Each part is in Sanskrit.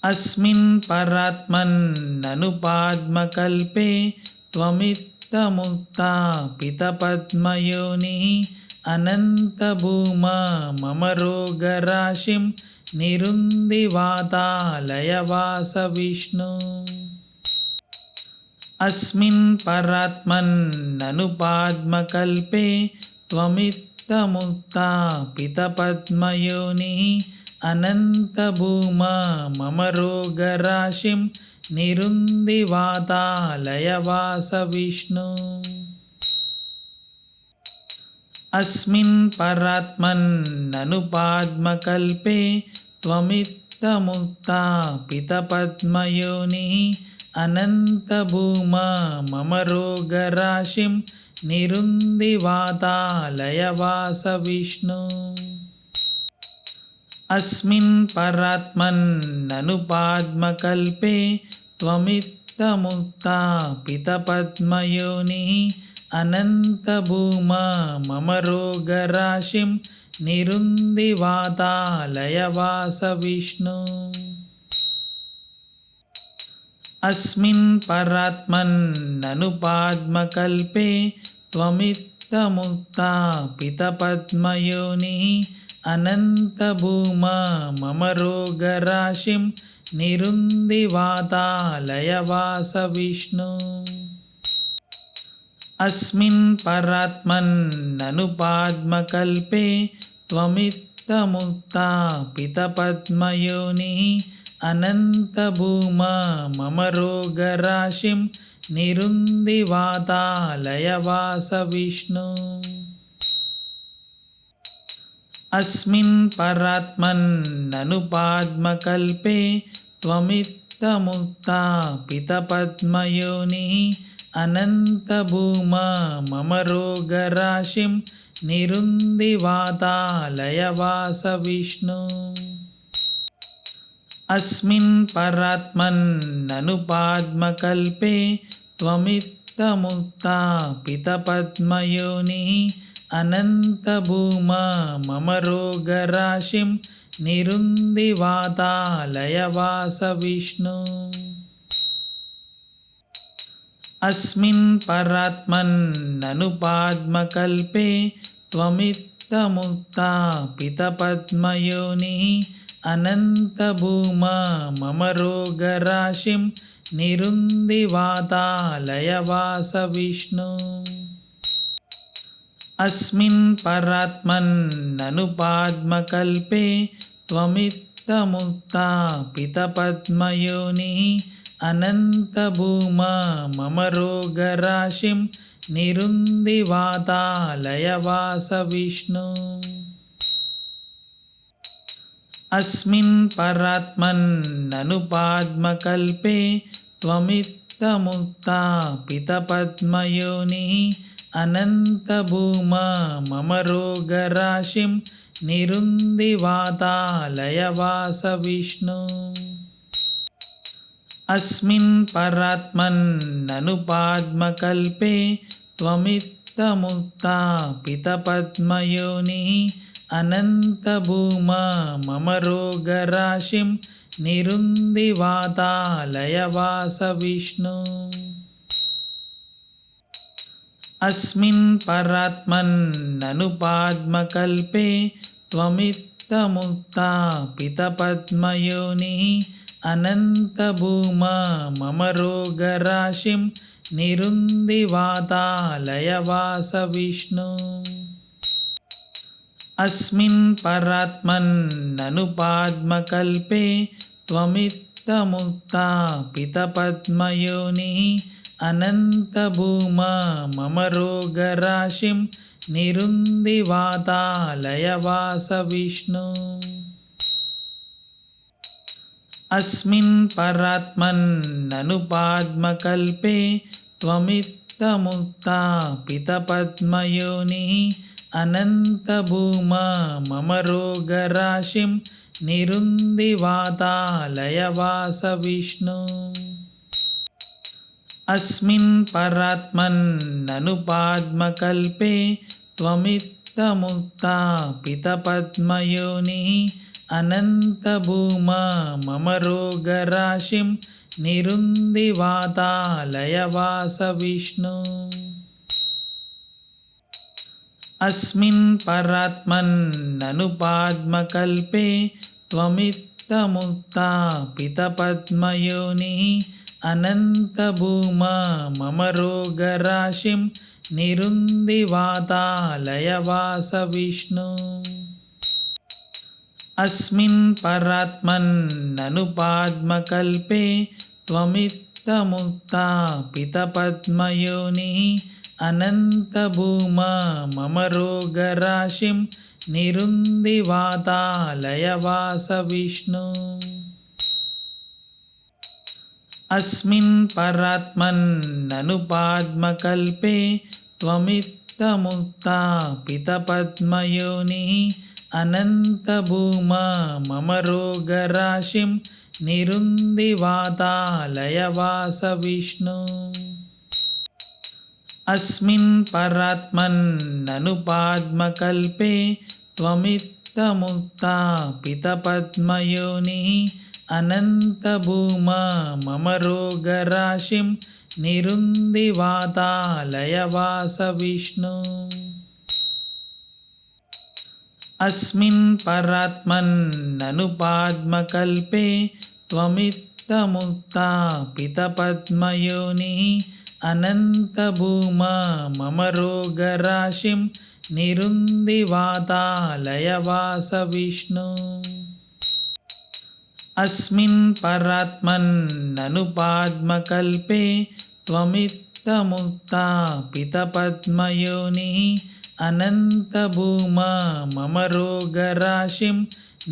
अस्मिन् परात्मन्ननुपाद्मकल्पे त्वमित्थमुक्ता पितपद्मयोनिः अनन्तभूमा मम रोगराशिं निरुन्दिवातालयवास विष्णु। अस्मिन् परात्मन्ननुपाद्मकल्पे त्वमित्थमुक्ता पितपद्मयोनिः अनन्तभूमा मम रोगराशिं निरुन्दिवातालयवास विष्णु। अस्मिन् परात्मन्ननुपाद्मकल्पे त्वमित्थमुक्ता पितपद्मयोनिः अनन्तभूमा मम रोगराशिं निरुन्दिवातालयवास विष्णु। अस्मिन् परात्मन्ननुपाद्मकल्पे त्वमित्थमुक्ता पितपद्मयोनिः अनन्तभूमा मम रोगराशिं निरुन्दिवातालयवास विष्णु। अस्मिन् परात्मन्ननुपाद्मकल्पे त्वमित्थमुक्ता पितपद्मयोनिः अनन्तभूमा मम रोगराशिं निरुन्दिवातालयवास विष्णु। अस्मिन् परात्मन्ननुपाद्मकल्पे त्वमित्थमुक्ता पितपद्मयोनिः अनन्तभूमा मम रोगराशिं निरुन्दिवातालयवास विष्णु। अस्मिन् परात्मन्ननुपाद्मकल्पे त्वमित्थमुक्ता पितपद्मयोनिः अनन्तभूमा मम रोगराशिं निरुन्दिवातालयवास विष्णु। अस्मिन् परात्मन्ननुपाद्मकल्पे त्वमित्थमुक्ता पितपद्मयोनिः अनन्तभूमा मम रोगराशिं निरुन्दिवातालयवास विष्णु। अस्मिन् परात्मन्ननुपाद्मकल्पे त्वमित्थमुक्ता पितपद्मयोनिः अनन्तभूमा मम रोगराशिं निरुन्दिवातालयवास विष्णु। अस्मिन् परात्मन्ननुपाद्मकल्पे त्वमित्थमुक्ता पितपद्मयोनिः अनन्तभूमा मम रोगराशिं निरुन्दिवातालयवास विष्णु। अस्मिन् परात्मन्ननुपाद्मकल्पे त्वमित्थमुक्ता पितपद्मयोनिः अनन्तभूमा मम रोगराशिं निरुन्दिवातालयवास विष्णु। अस्मिन् परात्मन्ननुपाद्मकल्पे त्वमित्थमुक्ता पितपद्मयोनिः अनन्तभूमा मम रोगराशिं निरुन्दिवातालयवास विष्णु। अस्मिन् परात्मन्ननुपाद्मकल्पे त्वमित्थमुक्ता पितपद्मयोनिः अनन्तभूमा मम रोगराशिं निरुन्दिवातालयवास विष्णु। अस्मिन् परात्मन्ननुपाद्मकल्पे त्वमित्थमुक्ता पितपद्मयोनिः अनन्तभूमा मम रोगराशिं निरुन्दिवातालयवास विष्णु। अस्मिन् परात्मन्ननुपाद्मकल्पे त्वमित्थमुक्ता पितपद्मयोनिः अनन्तभूमा मम रोगराशिं निरुन्दिवातालयवास विष्णु। अस्मिन् परात्मन्ननुपाद्मकल्पे त्वमित्थमुक्ता पितपद्मयोनिः अनन्तभूमा मम रोगराशिं निरुन्धि वातालयवास विष्णु अस्मिन् परात्मन्ननुपाद्मकल्पे त्वमित्थमुत्थापितपद्मयोनिः अनन्तभूमा मम रोगराशिं निरुन्धि वातालयवास विष्णु अस्मिन् परात्मन्ननुपाद्मकल्पे त्वमित्थमुत्थापितपद्मयोनिः अनन्तभूमा मम रोगराशिं निरुन्धि वातालयवास विष्णु अस्मिन् परात्मन्ननुपाद्मकल्पे त्वमित्थमुत्थापितपद्मयोनिः अनन्तभूमा मम रोगराशिं निरुन्धि वातालयवास विष्णु अस्मिन् परात्मन्ननुपाद्मकल्पे त्वमित्थमुत्थापितपद्मयोनिः अनन्तभूमा मम रोगराशिं निरुन्धि वातालयवास विष्णु अस्मिन् परात्मन्ननुपाद्मकल्पे त्वमित्थमुत्थापितपद्मयोनिः अनन्तभूमा मम रोगराशिं निरुन्धि वातालयवास विष्णु अस्मिन् परात्मन्ननुपाद्मकल्पे त्वमित्थमुत्थापितपद्मयोनिः अनन्तभूमा मम रोगराशिं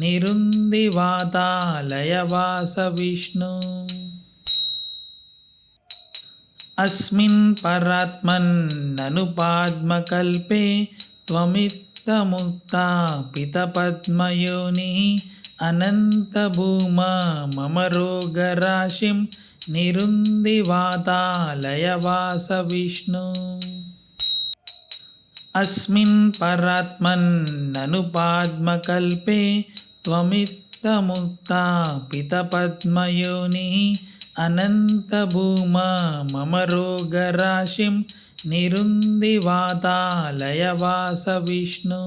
निरुन्धि वातालयवास विष्णु अस्मिन् परात्मन्ननुपाद्मकल्पे त्वमित्थमुत्थापितपद्मयोनिः अनन्तभूमा मम रोगराशिं निरुन्धि वातालयवास विष्णु अस्मिन् परात्मन्ननुपाद्मकल्पे त्वमित्थमुत्थापितपद्मयोनिः अनन्तभूमा मम रोगराशिं निरुन्धि वातालयवास विष्णु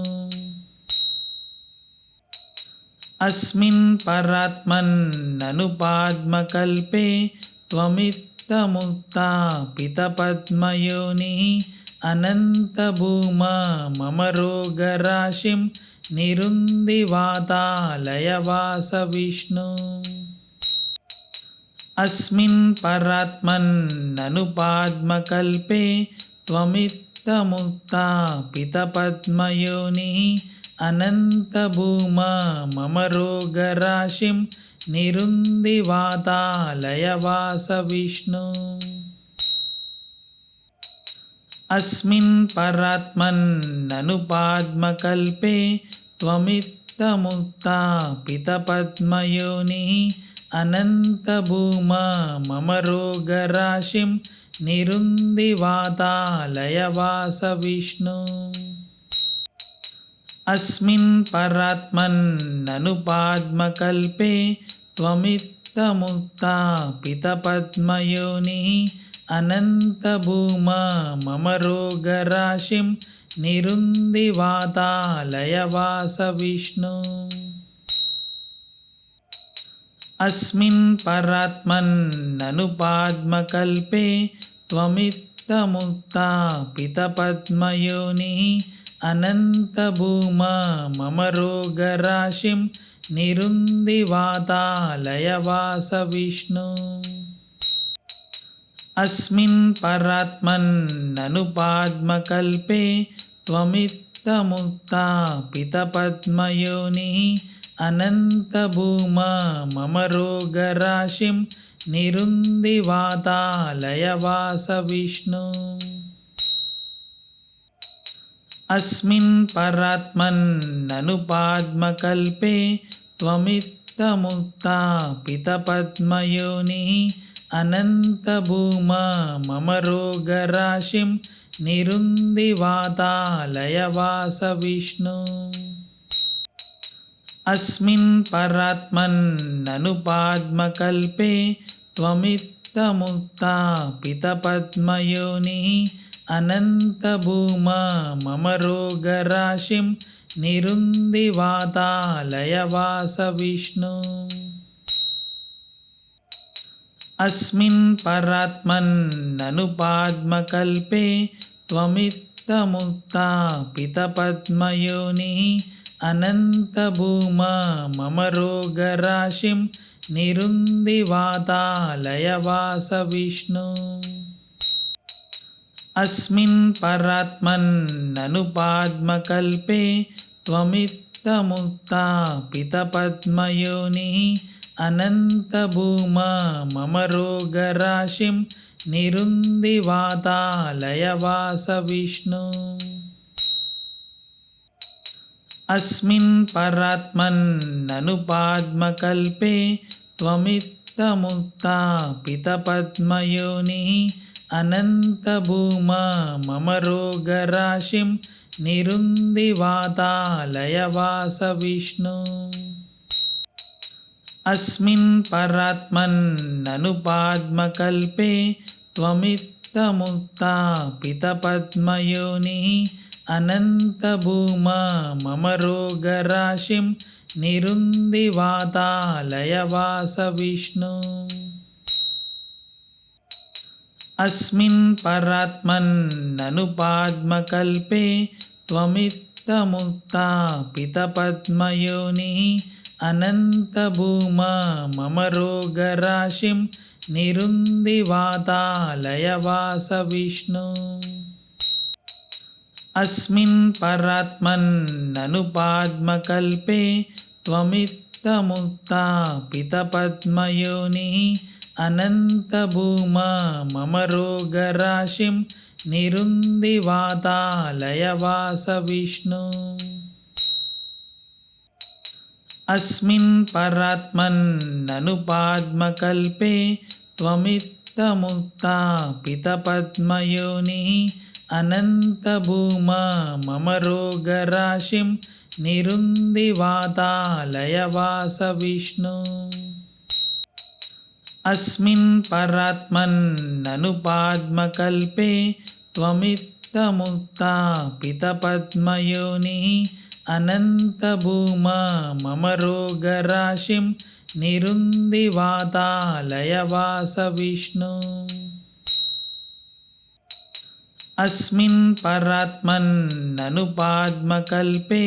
अस्मिन् परात्मन्ननुपाद्मकल्पे त्वमित्थमुत्थापितपद्मयोनिः अनन्तभूमा मम रोगराशिं निरुन्धि वातालयवास विष्णु अस्मिन् परात्मन्ननुपाद्मकल्पे त्वमित्थमुत्थापितपद्मयोनिः अनन्तभूमा मम रोगराशिं निरुन्धि वातालयवास विष्णु अस्मिन् परात्मन्ननुपाद्मकल्पे त्वमित्थमुत्थापितपद्मयोनिः अनन्तभूमा मम रोगराशिं निरुन्धि वातालयवास विष्णु अस्मिन् परात्मन्ननुपाद्मकल्पे त्वमित्थमुत्थापितपद्मयोनिः अनन्तभूमा मम रोगराशिं निरुन्धि वातालयवास विष्णु अस्मिन् परात्मन्ननुपाद्मकल्पे त्वमित्थमुत्थापितपद्मयोनिः अनन्तभूमा मम रोगराशिं निरुन्धि वातालयवास विष्णु अस्मिन् परात्मन्ननुपाद्मकल्पे त्वमित्थमुत्थापितपद्मयोनिः अनन्तभूमा मम रोगराशिं निरुन्धि वातालयवास विष्णु अस्मिन् परात्मन्ननुपाद्मकल्पे त्वमित्थमुत्थापितपद्मयोनिः अनन्तभूमा मम रोगराशिं निरुन्धि वातालयवास विष्णु अस्मिन् परात्मन्ननु पाद्मकल्पे त्वमित्तमुक्ता पितपद्मयोनिः अनन्तभूमा मम रोगराशिं निरुन्दिवातालयवास विष्णु। अस्मिन् परात्मन्ननु पाद्मकल्पे त्वमित्तमुक्ता पितपद्मयोनिः अनन्तभूमा मम रोगराशिं निरुन्दिवातालयवास विष्णु। अस्मिन् परात्मन्ननु पाद्मकल्पे त्वमित्तमुक्ता पितपद्मयोनिः अनन्तभूमा मम रोगराशिं निरुन्दिवातालयवास विष्णु। अस्मिन् परात्मन्ननु पाद्मकल्पे त्वमित्तमुक्ता पितपद्मयोनिः अनन्तभूमा मम रोगराशिं निरुन्दिवातालयवास विष्णु। अस्मिन् परात्मन्ननु पाद्मकल्पे त्वमित्तमुक्ता पितपद्मयोनिः अनन्तभूमा मम रोगराशिं निरुन्दिवातालयवास विष्णु। अस्मिन् परात्मन्ननु पाद्मकल्पे त्वमित्तमुक्ता पितपद्मयोनिः अनन्तभूमा मम रोगराशिं निरुन्दिवातालयवास विष्णु। अस्मिन् परात्मन्ननु पाद्मकल्पे त्वमित्तमुक्ता पितपद्मयोनिः अनन्तभूमा मम रोगराशिं निरुन्दिवातालयवास विष्णु। अस्मिन् परात्मन्ननु पाद्मकल्पे त्वमित्तमुक्ता पितपद्मयोनिः अनन्तभूमा मम रोगराशिं निरुन्दिवातालयवास विष्णु। अस्मिन् परात्मन्ननु पाद्मकल्पे त्वमित्तमुक्ता पितपद्मयोनिः अनन्तभूमा मम रोगराशिं निरुन्दिवातालयवास विष्णु। अस्मिन् परात्मन्ननु पाद्मकल्पे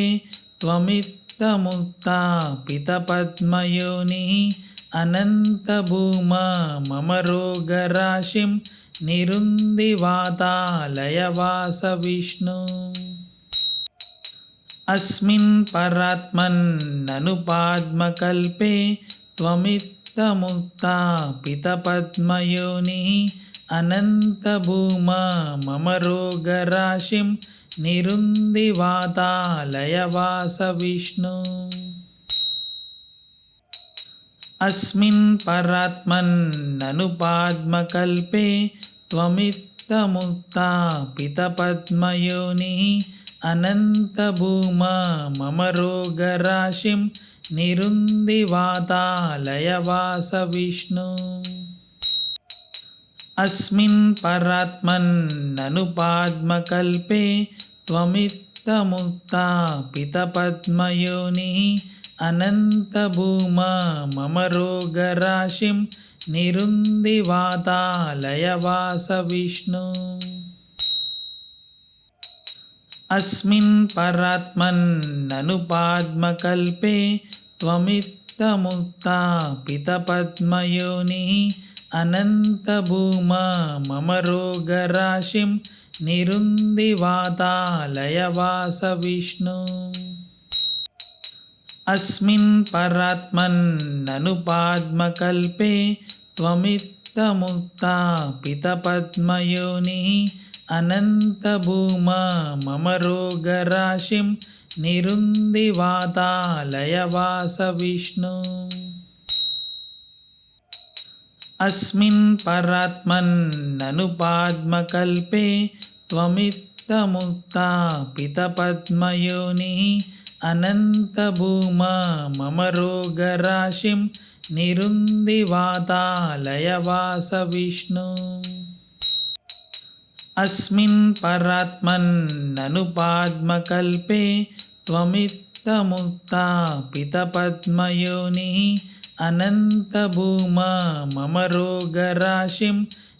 त्वमित्तमुक्ता पितपद्मयोनिः अनन्तभूमा मम रोगराशिं निरुन्दिवातालयवास विष्णु। अस्मिन् परात्मन्ननु पाद्मकल्पे त्वमित्तमुक्ता पितपद्मयोनिः अनन्तभूमा मम रोगराशिं निरुन्दिवातालयवास विष्णु। अस्मिन् परात्मन्ननु पाद्मकल्पे त्वमित्तमुक्ता पितपद्मयोनिः अनन्तभूमा मम रोगराशिं निरुन्दिवातालयवास विष्णु। अस्मिन् परात्मन्ननु पाद्मकल्पे त्वमित्तमुक्ता पितपद्मयोनिः अनन्तभूमा मम रोगराशिं निरुन्दिवातालयवास विष्णु। अस्मिन् परात्मन्ननु पाद्मकल्पे त्वमित्तमुक्ता पितपद्मयोनिः अनन्तभूमा मम रोगराशिं निरुन्दिवातालयवास विष्णु। अस्मिन् परात्मन्ननु पाद्मकल्पे त्वमित्तमुक्ता पितपद्मयोनिः अनन्तभूमा मम रोगराशिं निरुन्दिवातालयवास विष्णु। अस्मिन् परात्मन्ननु पाद्मकल्पे त्वमित्तमुक्ता पितपद्मयोनिः అనంతభూమా మమ రోగరాశిం నిరుంది వాతాలయవాస విష్ణు. అస్మిన్ పరాత్మన్ననుపాద్మకల్పే త్వమిత్తముక్తా పితపద్మయోని అనంతభూమా మమ రోగరాశిం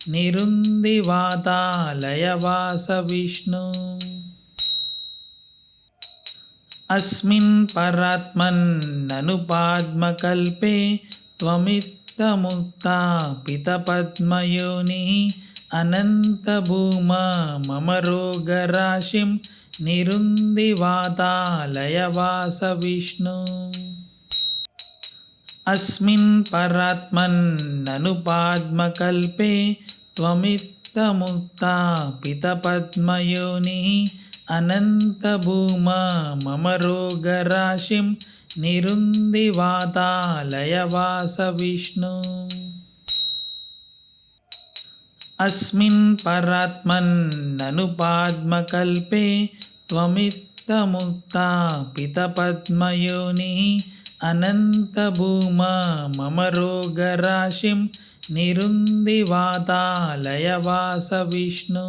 నిరుంది వాతాలయవాస విష్ణు. అస్మిన్ పరాత్మన్ననుపాద్మకల్పే త్వమిత్తముక్తా పితపద్మయోని అనంతభూమా మమ రోగరాశిం నిరుంది వాతాలయవాస విష్ణు. అస్మిన్ పరాత్మన్ననుపాద్మకల్పే త్వమిత్తముక్తా పితపద్మయోని అనంతభూమా మమ రోగరాశిం నిరుంది వాతాలయవాస విష్ణు. అస్మిన్ పరాత్మన్ననుపాద్మకల్పే త్వమిత్తముక్తా పితపద్మయోని అనంతభూమా మమ రోగరాశిం నిరుంది వాతాలయవాస విష్ణు.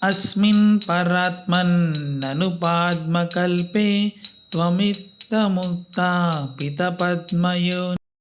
అస్మిన్ పరాత్మన్ననుపాద్మకల్పే త్వమిత్తముక్తా పితపద్మయోని